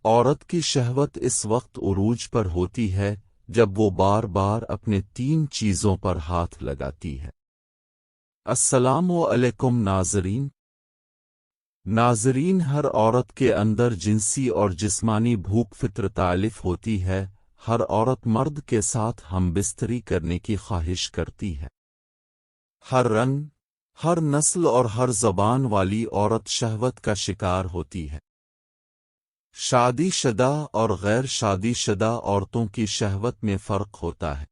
عورت کی شہوت اس وقت عروج پر ہوتی ہے جب وہ بار بار اپنے 3 چیزوں پر ہاتھ لگاتی ہے۔ السلام علیکم ناظرین، ہر عورت کے اندر جنسی اور جسمانی بھوک فطرت تالف ہوتی ہے۔ ہر عورت مرد کے ساتھ ہم بستری کرنے کی خواہش کرتی ہے۔ ہر رنگ، ہر نسل اور ہر زبان والی عورت شہوت کا شکار ہوتی ہے۔ شادی شدہ اور غیر شادی شدہ عورتوں کی شہوت میں فرق ہوتا ہے۔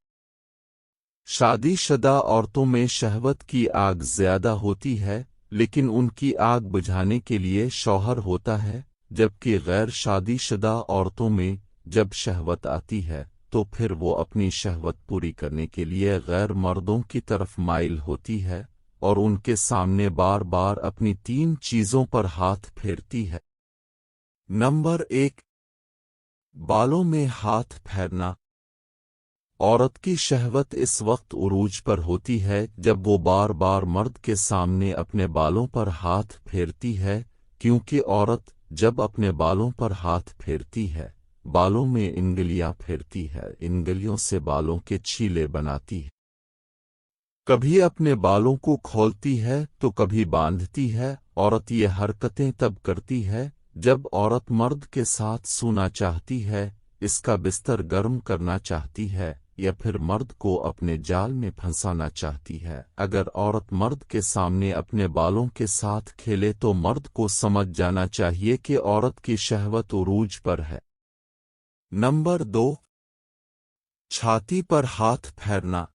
شادی شدہ عورتوں میں شہوت کی آگ زیادہ ہوتی ہے، لیکن ان کی آگ بجھانے کے لیے شوہر ہوتا ہے، جبکہ غیر شادی شدہ عورتوں میں جب شہوت آتی ہے تو پھر وہ اپنی شہوت پوری کرنے کے لیے غیر مردوں کی طرف مائل ہوتی ہے اور ان کے سامنے بار بار اپنی 3 چیزوں پر ہاتھ پھیرتی ہے۔ نمبر 1، بالوں میں ہاتھ پھیرنا۔ عورت کی شہوت اس وقت عروج پر ہوتی ہے جب وہ بار بار مرد کے سامنے اپنے بالوں پر ہاتھ پھیرتی ہے، کیونکہ عورت جب اپنے بالوں پر ہاتھ پھیرتی ہے، بالوں میں انگلیاں پھیرتی ہے، انگلیوں سے بالوں کے چھیلے بناتی ہے۔ کبھی اپنے بالوں کو کھولتی ہے تو کبھی باندھتی ہے۔ عورت یہ حرکتیں تب کرتی ہے جب عورت مرد کے ساتھ سونا چاہتی ہے، اس کا بستر گرم کرنا چاہتی ہے، یا پھر مرد کو اپنے جال میں پھنسانا چاہتی ہے۔ اگر عورت مرد کے سامنے اپنے بالوں کے ساتھ کھیلے تو مرد کو سمجھ جانا چاہیے کہ عورت کی شہوت عروج پر ہے۔ نمبر 2، چھاتی پر ہاتھ پھیرنا۔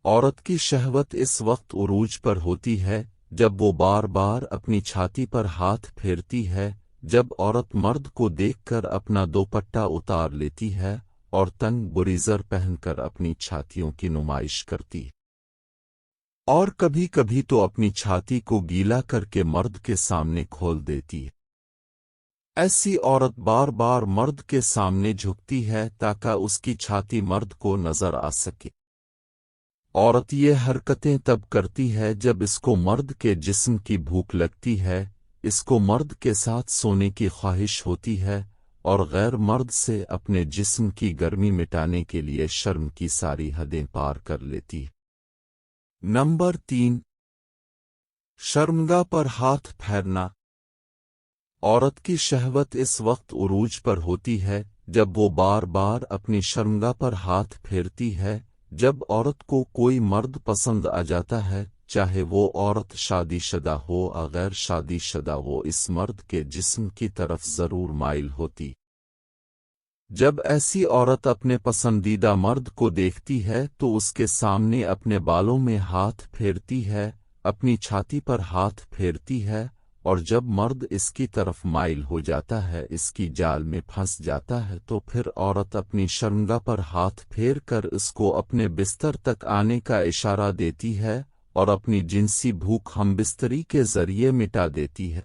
عورت کی شہوت اس وقت عروج پر ہوتی ہے جب وہ بار بار اپنی چھاتی پر ہاتھ پھیرتی ہے۔ جب عورت مرد کو دیکھ کر اپنا دوپٹہ اتار لیتی ہے اور تنگ بریزر پہن کر اپنی چھاتیوں کی نمائش کرتی ہے، اور کبھی کبھی تو اپنی چھاتی کو گیلا کر کے مرد کے سامنے کھول دیتی ہے۔ ایسی عورت بار بار مرد کے سامنے جھکتی ہے تاکہ اس کی چھاتی مرد کو نظر آ سکے۔ عورت یہ حرکتیں تب کرتی ہے جب اس کو مرد کے جسم کی بھوک لگتی ہے، اس کو مرد کے ساتھ سونے کی خواہش ہوتی ہے، اور غیر مرد سے اپنے جسم کی گرمی مٹانے کے لیے شرم کی ساری حدیں پار کر لیتی ہے۔ نمبر 3، شرمگاہ پر ہاتھ پھیرنا۔ عورت کی شہوت اس وقت عروج پر ہوتی ہے جب وہ بار بار اپنی شرمگاہ پر ہاتھ پھیرتی ہے۔ جب عورت کو کوئی مرد پسند آ جاتا ہے، چاہے وہ عورت شادی شدہ ہو یا غیر شادی شدہ، وہ اس مرد کے جسم کی طرف ضرور مائل ہوتی۔ جب ایسی عورت اپنے پسندیدہ مرد کو دیکھتی ہے تو اس کے سامنے اپنے بالوں میں ہاتھ پھیرتی ہے، اپنی چھاتی پر ہاتھ پھیرتی ہے، اور جب مرد اس کی طرف مائل ہو جاتا ہے، اس کی جال میں پھنس جاتا ہے، تو پھر عورت اپنی شرمگاہ پر ہاتھ پھیر کر اس کو اپنے بستر تک آنے کا اشارہ دیتی ہے اور اپنی جنسی بھوک ہم بستری کے ذریعے مٹا دیتی ہے۔